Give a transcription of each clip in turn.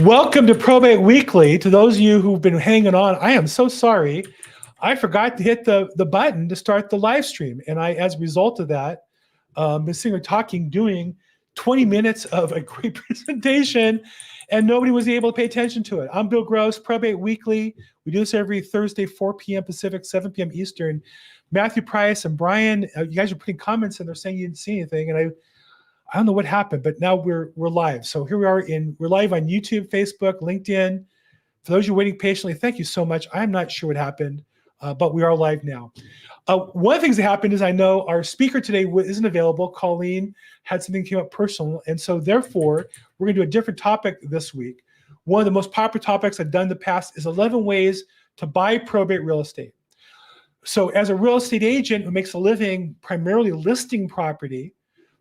Welcome to Probate Weekly. To those of you who've been hanging on, I am so sorry. I forgot to hit the button to start the live stream. And as a result of that, been sitting here talking, doing 20 minutes of a great presentation, and nobody was able to pay attention to it. I'm Bill Gross, Probate Weekly. We do this every Thursday, 4 p.m. Pacific, 7 p.m. Eastern. Matthew Price and Brian, you guys are putting comments and they're saying you didn't see anything. And I don't know what happened, but now we're live. So here we are we're live on YouTube, Facebook, LinkedIn. For those of you waiting patiently, thank you so much. I'm not sure what happened, but we are live now. One of the things that happened is I know our speaker today isn't available. Colleen had something that came up personal. And so therefore, we're gonna do a different topic this week. One of the most popular topics I've done in the past is 11 ways to buy probate real estate. So as a real estate agent who makes a living primarily listing property,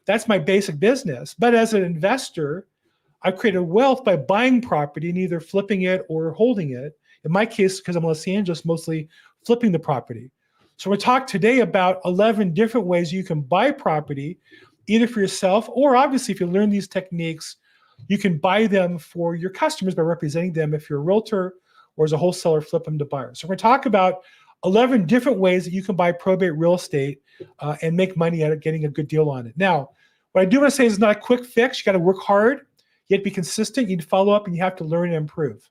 that's my basic business. But as an investor, I created wealth by buying property and either flipping it or holding it. In my case, because I'm in Los Angeles, mostly flipping the property. So we'll talk today about 11 different ways you can buy property, either for yourself or obviously if you learn these techniques, you can buy them for your customers by representing them if you're a realtor or as a wholesaler, flip them to buyers. So we're going to talk about 11 different ways that you can buy probate real estate and make money at it, getting a good deal on it. Now, what I do want to say is it's not a quick fix. You got to work hard. You have to be consistent. You need to follow up and you have to learn and improve.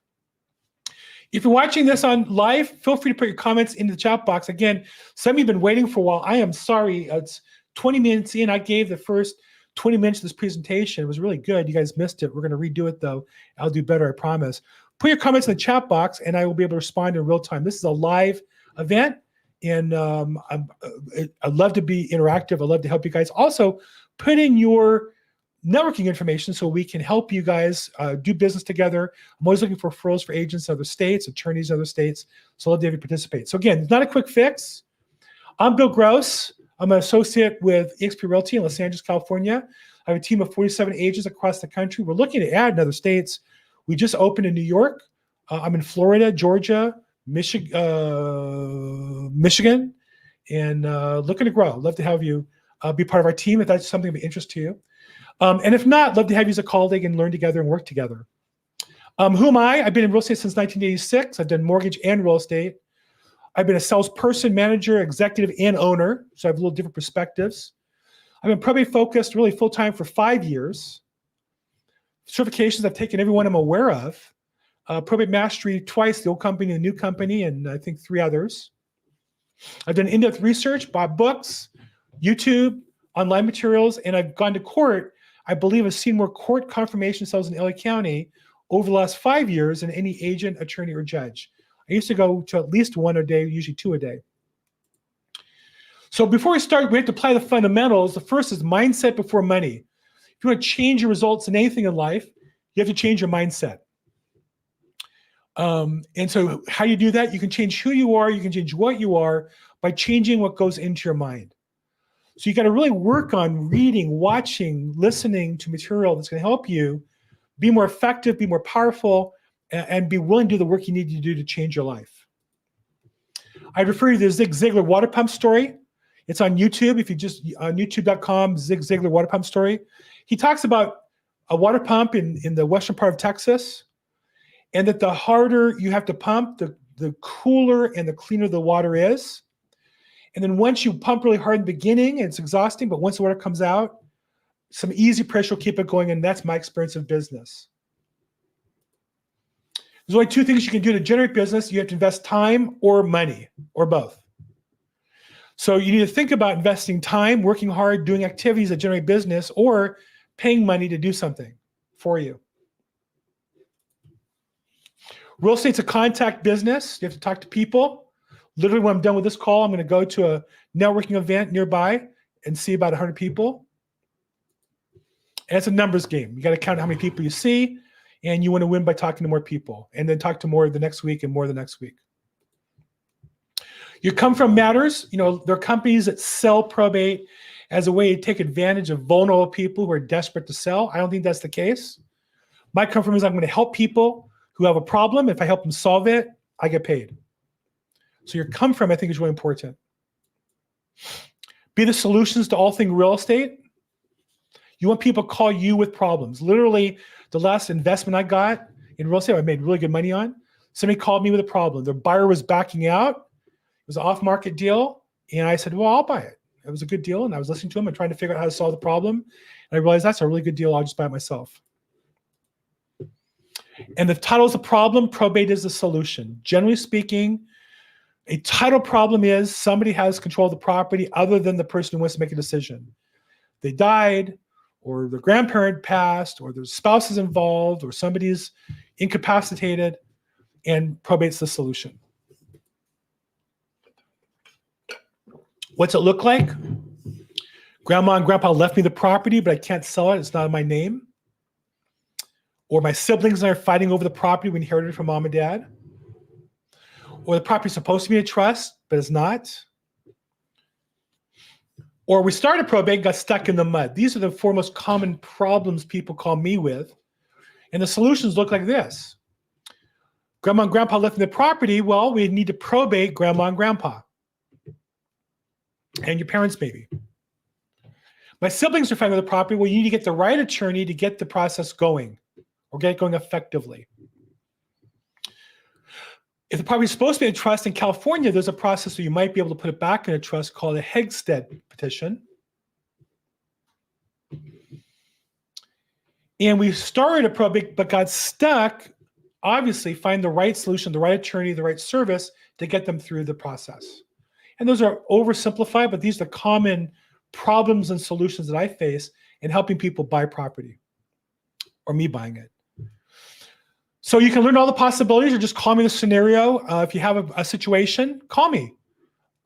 If you're watching this on live, feel free to put your comments in the chat box. Again, some of you have been waiting for a while. I am sorry. It's 20 minutes in. I gave the first 20 minutes of this presentation. It was really good. You guys missed it. We're going to redo it though. I'll do better, I promise. Put your comments in the chat box and I will be able to respond in real time. This is a live event and I'd love to be interactive. I'd love to help you guys. Also, put in your networking information so we can help you guys do business together. I'm always looking for referrals for agents in other states, attorneys in other states. So I'll have you participate. So again, it's not a quick fix. I'm Bill Gross. I'm an associate with eXp Realty in Los Angeles, California. I have a team of 47 agents across the country. We're looking to add in other states. We just opened in New York. I'm in Florida, Georgia, Michigan, and looking to grow. I'd love to have you be part of our team if that's something of interest to you. And if not, love to have you as a colleague and learn together and work together. Who am I? I've been in real estate since 1986. I've done mortgage and real estate. I've been a salesperson, manager, executive, and owner. So I have a little different perspectives. I've been probate focused really full-time for 5 years. Certifications, I've taken every one I'm aware of. Probate Mastery twice, the old company, the new company, and I think 3 others. I've done in-depth research, bought books, YouTube, online materials, and I've gone to court. I believe I've seen more court confirmation sales in LA County over the last 5 years than any agent, attorney, or judge. I used to go to at least 1 a day, usually 2 a day. So before we start, we have to apply the fundamentals. The first is mindset before money. If you want to change your results in anything in life, you have to change your mindset. And so how do you do that? You can change who you are, you can change what you are by changing what goes into your mind. So you got to really work on reading, watching, listening to material that's going to help you be more effective, be more powerful, and be willing to do the work you need to do to change your life. I'd refer you to the Zig Ziglar water pump story. It's on YouTube. If you just on youtube.com, Zig Ziglar water pump story. He talks about a water pump in the western part of Texas, and that the harder you have to pump, the cooler and the cleaner the water is. And then once you pump really hard in the beginning, it's exhausting, but once the water comes out, some easy pressure will keep it going, and that's my experience of business. There's only 2 things you can do to generate business. You have to invest time or money, or both. So you need to think about investing time, working hard, doing activities that generate business, or paying money to do something for you. Real estate's a contact business. You have to talk to people. Literally, when I'm done with this call, I'm going to go to a networking event nearby and see about 100 people. And it's a numbers game. You got to count how many people you see, and you want to win by talking to more people, and then talk to more the next week and more the next week. Your come from matters. You know, there are companies that sell probate as a way to take advantage of vulnerable people who are desperate to sell. I don't think that's the case. My come from is I'm going to help people who have a problem. If I help them solve it, I get paid. So your come from, I think, is really important. Be the solutions to all things real estate. You want people to call you with problems. Literally, the last investment I got in real estate I made really good money on. Somebody called me with a problem. Their buyer was backing out. It was an off-market deal. And I said, well, I'll buy it. It was a good deal. And I was listening to him and trying to figure out how to solve the problem. And I realized that's a really good deal. I'll just buy it myself. And the title is the problem. Probate is the solution. Generally speaking, a title problem is somebody has control of the property other than the person who wants to make a decision. They died, or their grandparent passed, or their spouse is involved, or somebody's incapacitated, and probate's the solution. What's it look like? Grandma and grandpa left me the property, but I can't sell it. It's not in my name. Or my siblings and I are fighting over the property we inherited from mom and dad. Or the property is supposed to be a trust, but it's not. Or we started probate and got stuck in the mud. These are the 4 most common problems people call me with. And the solutions look like this. Grandma and grandpa left me the property. Well, we need to probate grandma and grandpa. And your parents, maybe. My siblings are fighting over the property. Well, you need to get the right attorney to get the process going or get it going effectively. If the property is supposed to be in a trust in California, there's a process where you might be able to put it back in a trust called a Hegstead petition. And we started a probate, but got stuck. Obviously, find the right solution, the right attorney, the right service to get them through the process. And those are oversimplified, but these are the common problems and solutions that I face in helping people buy property or me buying it. So you can learn all the possibilities or just call me the scenario. If you have a situation, call me.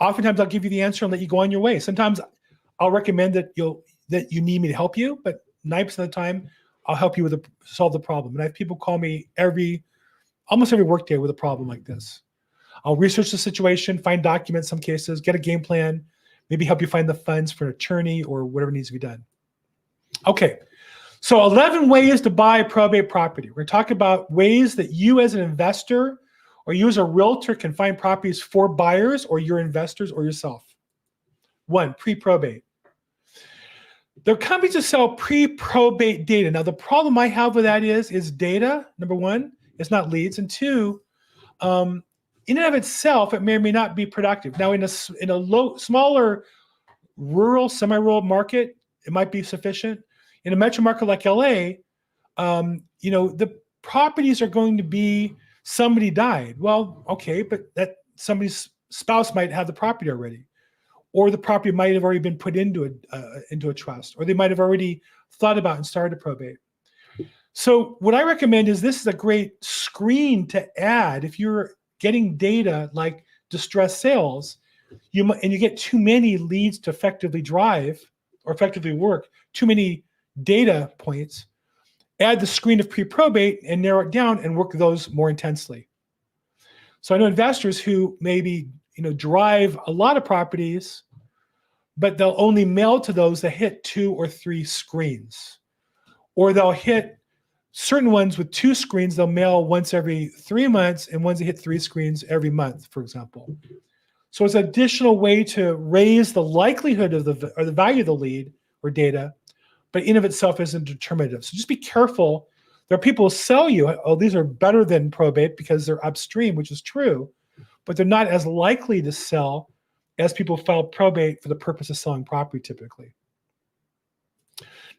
Oftentimes I'll give you the answer and let you go on your way. Sometimes I'll recommend that you need me to help you, but 9% of the time I'll help you solve the problem. And I have people call me almost every workday with a problem like this. I'll research the situation, find documents, some cases, get a game plan, maybe help you find the funds for an attorney or whatever needs to be done. Okay, so 11 ways to buy probate property. We're going to talk about ways that you as an investor or you as a realtor can find properties for buyers or your investors or yourself. 1, pre-probate. There are companies that sell pre-probate data. Now, the problem I have with that is data, number 1, it's not leads, and 2, in and of itself, it may or may not be productive. Now, in a smaller rural, semi-rural market, it might be sufficient. In a metro market like LA, the properties are going to be somebody died. Well, okay, but that somebody's spouse might have the property already, or the property might have already been put into a trust, or they might have already thought about and started a probate. So what I recommend is this is a great screen to add if you're getting data like distressed sales, and you get too many leads to effectively drive or effectively work, too many data points, add the screen of pre-probate and narrow it down and work those more intensely. So I know investors who maybe drive a lot of properties, but they'll only mail to those that hit 2 or 3 screens, or they'll hit certain ones with 2 screens, they'll mail once every 3 months, and ones that hit 3 screens every month, for example. So it's an additional way to raise the likelihood of the value of the lead or data, but in of itself isn't determinative. So just be careful. There are people who sell you, oh, these are better than probate because they're upstream, which is true, but they're not as likely to sell as people file probate for the purpose of selling property typically.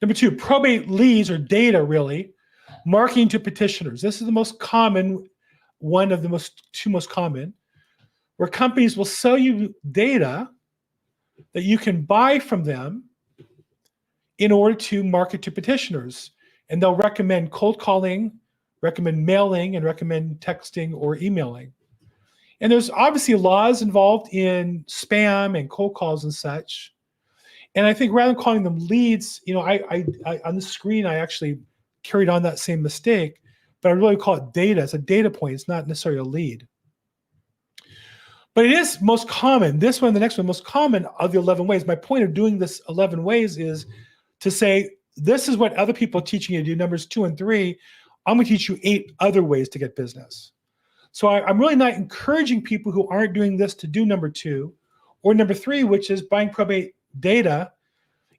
Number 2, probate leads or data really. Marketing to petitioners. This is the most common, one of the 2 most common, where companies will sell you data that you can buy from them in order to market to petitioners. And they'll recommend cold calling, recommend mailing, and recommend texting or emailing. And there's obviously laws involved in spam and cold calls and such. And I think rather than calling them leads, I on the screen, I actually carried on that same mistake, but I really call it data. It's a data point. It's not necessarily a lead. But it is most common. This one, the next one, most common of the 11 ways. My point of doing this 11 ways is to say, this is what other people are teaching you to do, numbers 2 and 3. I'm going to teach you 8 other ways to get business. So I'm really not encouraging people who aren't doing this to do number 2 or number 3, which is buying probate data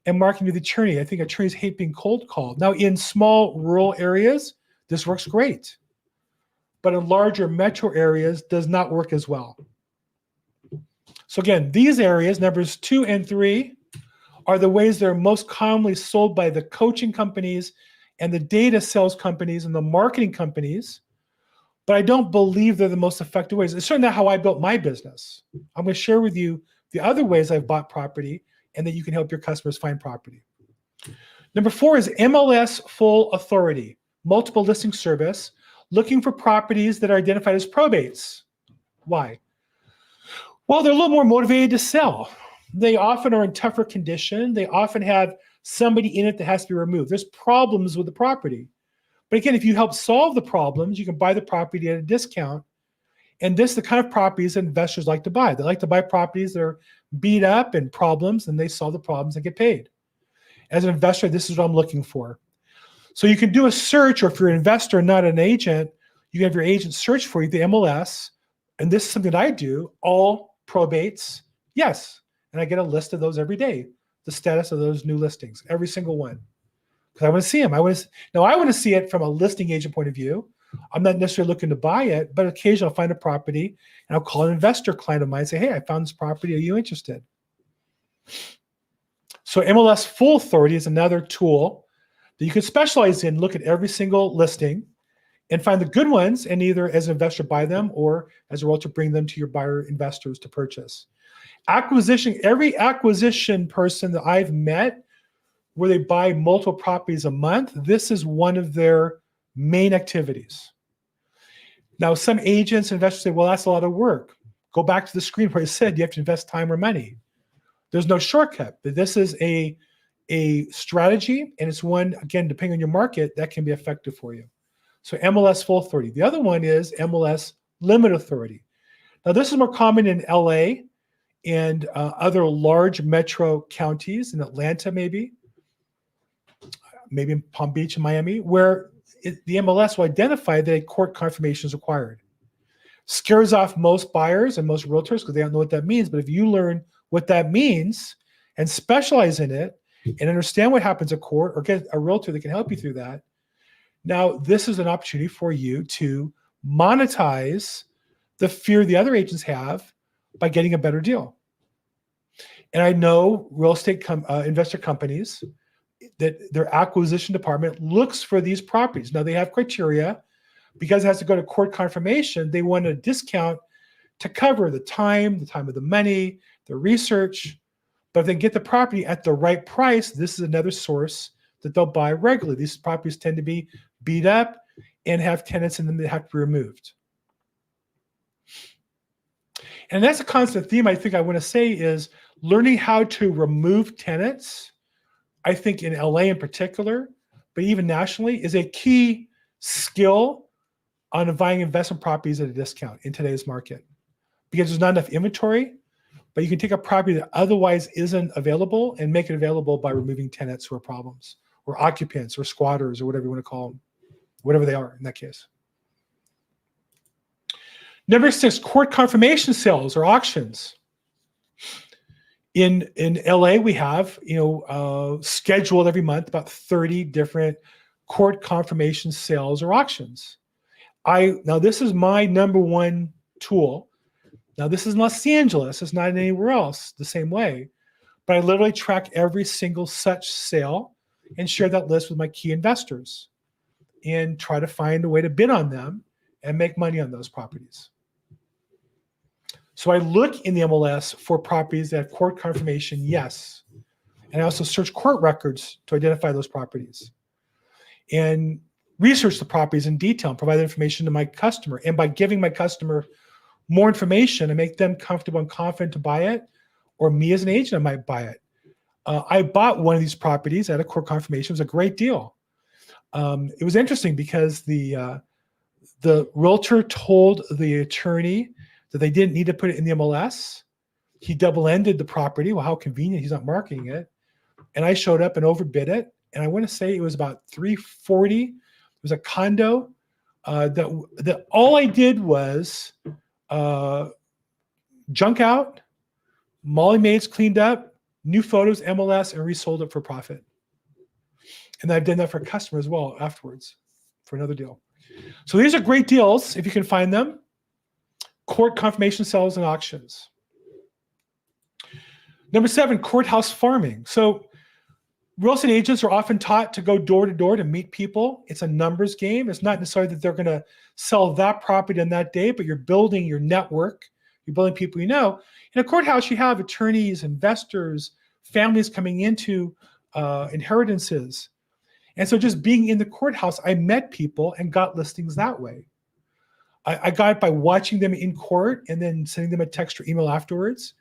and marketing to the attorney. I think attorneys hate being cold called. Now, in small rural areas, this works great. but in larger metro areas does not work as well. So again, these areas, numbers 2 and 3, are the ways that are most commonly sold by the coaching companies and the data sales companies and the marketing companies. But I don't believe they're the most effective ways. It's certainly not how I built my business. I'm going to share with you the other ways I've bought property and that you can help your customers find property. Number 4 is MLS Full Authority, multiple listing service, looking for properties that are identified as probates. Why? Well, they're a little more motivated to sell. They often are in tougher condition. They often have somebody in it that has to be removed. There's problems with the property. But again, if you help solve the problems, you can buy the property at a discount. And this is the kind of properties that investors like to buy. They like to buy properties that are beat up and problems, and they solve the problems and get paid. As an investor, this is what I'm looking for. So you can do a search, or if you're an investor, not an agent, you can have your agent search for you, the MLS. And this is something that I do, all probates, yes. And I get a list of those every day, the status of those new listings, every single one. Because I want to see them. Now, I want to see it from a listing agent point of view. I'm not necessarily looking to buy it, but occasionally I'll find a property and I'll call an investor client of mine and say, hey, I found this property. Are you interested? So MLS Full Authority is another tool that you can specialize in, look at every single listing and find the good ones, and either as an investor buy them or as a realtor bring them to your buyer investors to purchase. Acquisition, every acquisition person that I've met where they buy multiple properties a month, this is one of their main activities. Now, some agents, investors say, well, that's a lot of work. Go back to the screen where I said you have to invest time or money. There's no shortcut, but this is a strategy, and it's one, again, depending on your market, that can be effective for you. So MLS Full Authority. The other one is MLS Limited Authority. Now, this is more common in LA and other large metro counties, in Atlanta maybe in Palm Beach and Miami, where the MLS will identify that a court confirmation is required. Scares off most buyers and most realtors because they don't know what that means. But if you learn what that means and specialize in it and understand what happens at court, or get a realtor that can help you through that, now this is an opportunity for you to monetize the fear the other agents have by getting a better deal. And I know real estate investor companies that their acquisition department looks for these properties. Now they have criteria because it has to go to court confirmation. They want a discount to cover the time of the money, the research. But if they get the property at the right price, this is another source that they'll buy regularly. These properties tend to be beat up and have tenants in them that have to be removed. And that's a constant theme I think I want to say is learning how to remove tenants, I think in LA in particular, but even nationally, is a key skill on buying investment properties at a discount in today's market. Because there's not enough inventory, but you can take a property that otherwise isn't available and make it available by removing tenants who are problems, or occupants, or squatters, or whatever you want to call them, whatever they are in that case. Number 6, court confirmation sales or auctions. In LA, we have scheduled every month about 30 different court confirmation sales or auctions. Now this is my number one tool. Now this is in Los Angeles. It's not anywhere else the same way. But I literally track every single such sale and share that list with my key investors and try to find a way to bid on them and make money on those properties. So I look in the MLS for properties that have court confirmation, yes. And I also search court records to identify those properties and research the properties in detail and provide information to my customer. And by giving my customer more information and make them comfortable and confident to buy it, or me as an agent, I might buy it. I bought one of these properties at a court confirmation. It was a great deal. It was interesting because the realtor told the attorney that they didn't need to put it in the MLS. He double-ended the property. Well, how convenient, he's not marketing it. And I showed up and overbid it. And I want to say it was about $340. It was a condo that all I did was junk out, Molly Maids cleaned up, new photos, MLS, and resold it for profit. And I've done that for a customer as well afterwards for another deal. So these are great deals if you can find them. Court confirmation sales and auctions. Number 7, courthouse farming. So real estate agents are often taught to go door to door to meet people. It's a numbers game. It's not necessarily that they're going to sell that property on that day, but you're building your network. You're building people you know. In a courthouse, you have attorneys, investors, families coming into inheritances. And so just being in the courthouse, I met people and got listings that way. I got it by watching them in court and then sending them a text or email afterwards.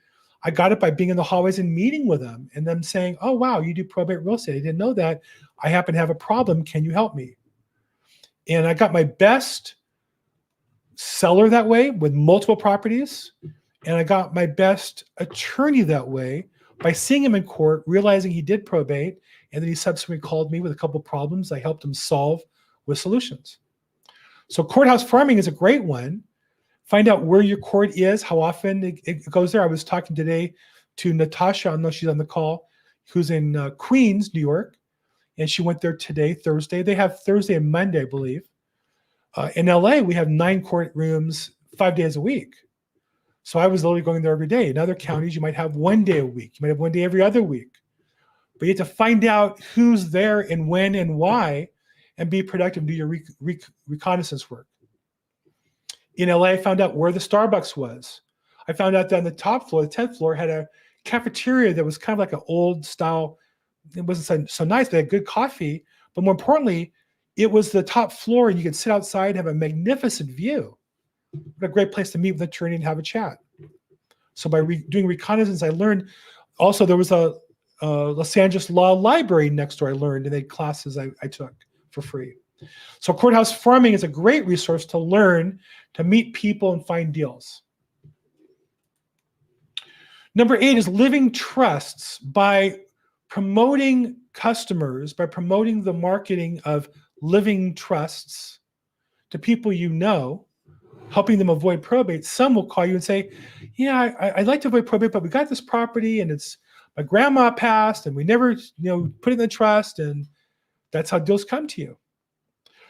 I got it by being in the hallways and meeting with them and them saying, oh, wow, you do probate real estate. I didn't know that. I happen to have a problem. Can you help me? And I got my best seller that way with multiple properties. And I got my best attorney that way by seeing him in court, realizing he did probate. And then he subsequently called me with a couple of problems I helped him solve with solutions. So courthouse farming is a great one. Find out where your court is, how often it goes there. I was talking today to Natasha, I know she's on the call, who's in Queens, New York, and she went there today, Thursday. They have Thursday and Monday, I believe. In LA, we have 9 courtrooms 5 days a week. So I was literally going there every day. In other counties, you might have 1 day a week. You might have 1 day every other week. But you have to find out who's there and when and why and be productive, do your reconnaissance work. In LA, I found out where the Starbucks was. I found out that on the top floor, the 10th floor, had a cafeteria that was kind of like an old style. It wasn't so nice, but they had good coffee. But more importantly, it was the top floor and you could sit outside and have a magnificent view. What a great place to meet with an attorney and have a chat. So by doing reconnaissance, I learned also there was a Los Angeles Law Library next door I learned, and they had classes I took for free. So courthouse farming is a great resource to learn, to meet people and find deals. Number 8 is living trusts. By promoting customers, by promoting the marketing of living trusts to people you know, helping them avoid probate. Some will call you and say, yeah, I'd like to avoid probate, but we got this property and it's my grandma passed and we never put it in the trust, and that's how deals come to you.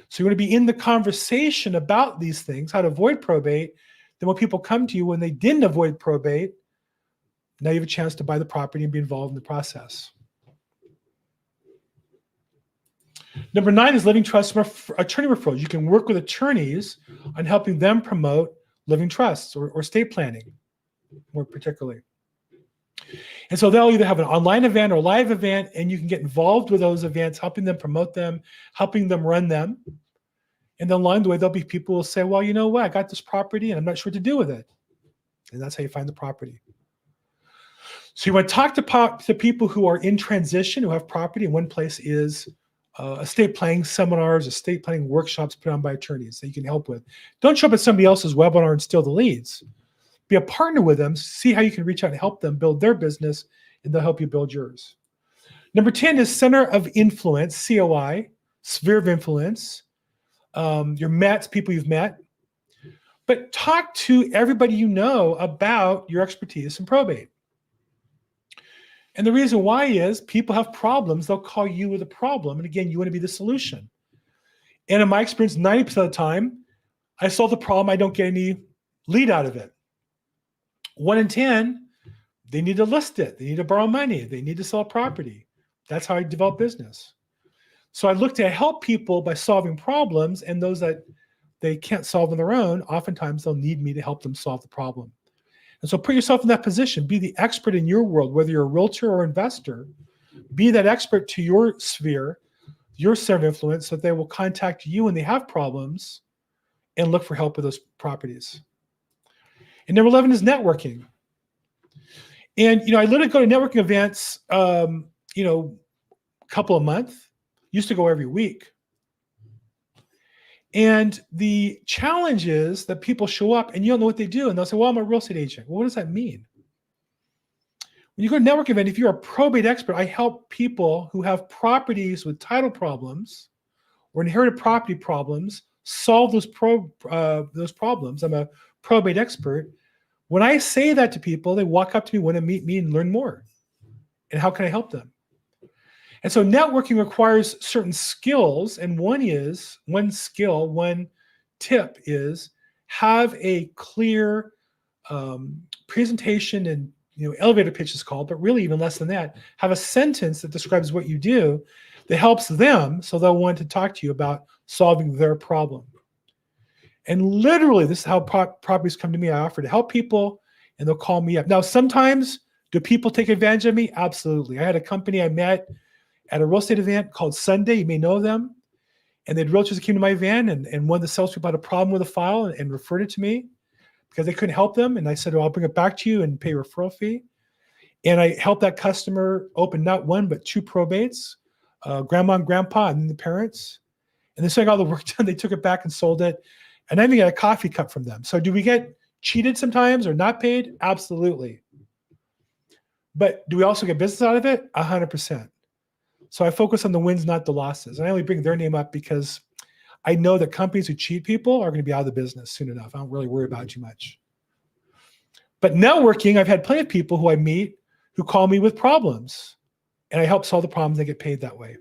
So you want to be in the conversation about these things, how to avoid probate. Then when people come to you when they didn't avoid probate, now you have a chance to buy the property and be involved in the process. Number 9 is living trust attorney referrals. You can work with attorneys on helping them promote living trusts or estate planning, more particularly. And so they'll either have an online event or a live event, and you can get involved with those events, helping them promote them, helping them run them. And then along the way, there'll be people who will say, well, you know what? I got this property and I'm not sure what to do with it. And that's how you find the property. So you want to talk to people who are in transition, who have property. And one place is estate planning seminars, estate planning workshops put on by attorneys that you can help with. Don't show up at somebody else's webinar and steal the leads. Be a partner with them, see how you can reach out and help them build their business, and they'll help you build yours. Number 10 is center of influence, COI, sphere of influence. Your Mets, people you've met. But talk to everybody you know about your expertise in probate. And the reason why is people have problems. They'll call you with a problem. And again, you want to be the solution. And in my experience, 90% of the time, I solve the problem. I don't get any lead out of it. 1 in 10, they need to list it. They need to borrow money. They need to sell property. That's how I develop business. So I look to help people by solving problems, and those that they can't solve on their own, oftentimes they'll need me to help them solve the problem. And so put yourself in that position. Be the expert in your world, whether you're a realtor or investor. Be that expert to your sphere, your center of influence, so that they will contact you when they have problems and look for help with those properties. And number 11 is networking. And, I literally go to networking events, a couple a month. Used to go every week. And the challenge is that people show up and you don't know what they do. And they'll say, well, I'm a real estate agent. Well, what does that mean? When you go to a network event, if you're a probate expert, I help people who have properties with title problems or inherited property problems solve those problems. I'm a probate expert. When I say that to people, they walk up to me, want to meet me and learn more. And how can I help them? And so networking requires certain skills. And one tip is have a clear presentation, and elevator pitch is called, but really even less than that. Have a sentence that describes what you do that helps them, so they'll want to talk to you about solving their problem. And literally, this is how properties come to me. I offer to help people, and they'll call me up. Now, sometimes, do people take advantage of me? Absolutely. I had a company I met at a real estate event called Sunday. You may know them. And they had realtors that came to my van, and one of the salespeople had a problem with a file and referred it to me because they couldn't help them. And I said, well, I'll bring it back to you and pay a referral fee. And I helped that customer open not one, but 2 probates, grandma and grandpa, and then the parents. And then so I got all the work done. They took it back and sold it. And I even got a coffee cup from them. So do we get cheated sometimes or not paid? Absolutely. But do we also get business out of it? 100%. So I focus on the wins, not the losses. And I only bring their name up because I know that companies who cheat people are going to be out of the business soon enough. I don't really worry about it too much. But networking, I've had plenty of people who I meet who call me with problems, and I help solve the problems. They get paid that way.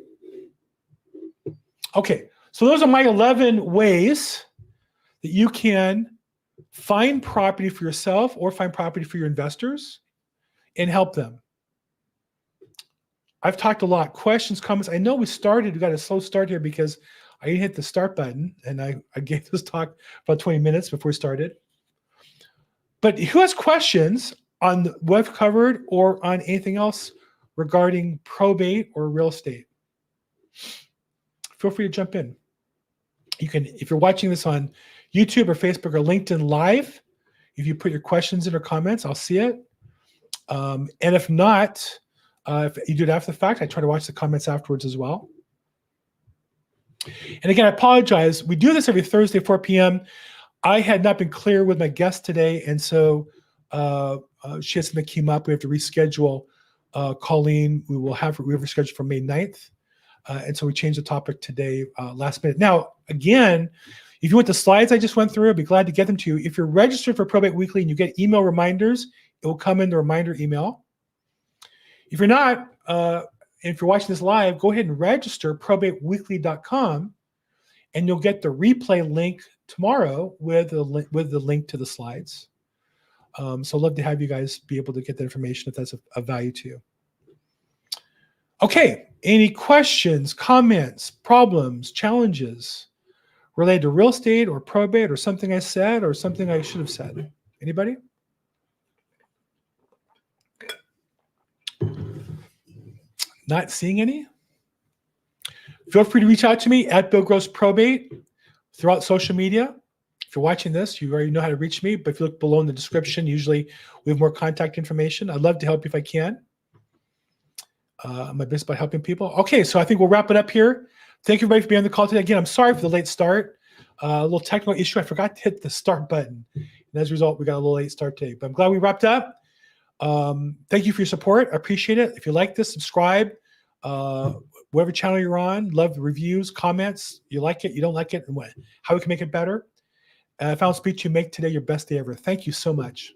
Okay, so those are my 11 ways that you can find property for yourself or find property for your investors and help them. I've talked a lot. Questions, comments. I know we got a slow start here because I didn't hit the start button, and I gave this talk about 20 minutes before we started. But who has questions on what I've covered or on anything else regarding probate or real estate? Feel free to jump in. You can, if you're watching this on YouTube or Facebook or LinkedIn Live, if you put your questions in or comments, I'll see it. And if not, if you do it after the fact, I try to watch the comments afterwards as well. And again, I apologize. We do this every Thursday, 4 p.m. I had not been clear with my guest today, and so she had something that came up. We have to reschedule. Colleen, we have rescheduled for May 9th. And so we changed the topic today, last minute. Now, again, if you want the slides I just went through, I'd be glad to get them to you. If you're registered for Probate Weekly and you get email reminders, it will come in the reminder email. If you're not, if you're watching this live, go ahead and register probateweekly.com, and you'll get the replay link tomorrow with the link to the slides. So I'd love to have you guys be able to get that information if that's of value to you. Okay, any questions, comments, problems, challenges related to real estate or probate or something I said or something I should have said? Anybody? Not seeing any? Feel free to reach out to me at Bill Gross Probate throughout social media. If you're watching this, you already know how to reach me, but if you look below in the description, usually we have more contact information. I'd love to help you if I can. My business by helping people. Okay, so I think we'll wrap it up here. Thank you everybody for being on the call today. Again, I'm sorry for the late start. A little technical issue. I forgot to hit the start button. And as a result, we got a little late start today. But I'm glad we wrapped up. Thank you for your support. I appreciate it. If you like this, subscribe. Whatever channel you're on, love the reviews, comments. You like it, you don't like it, and how we can make it better. If I don't speak to you, make today your best day ever. Thank you so much.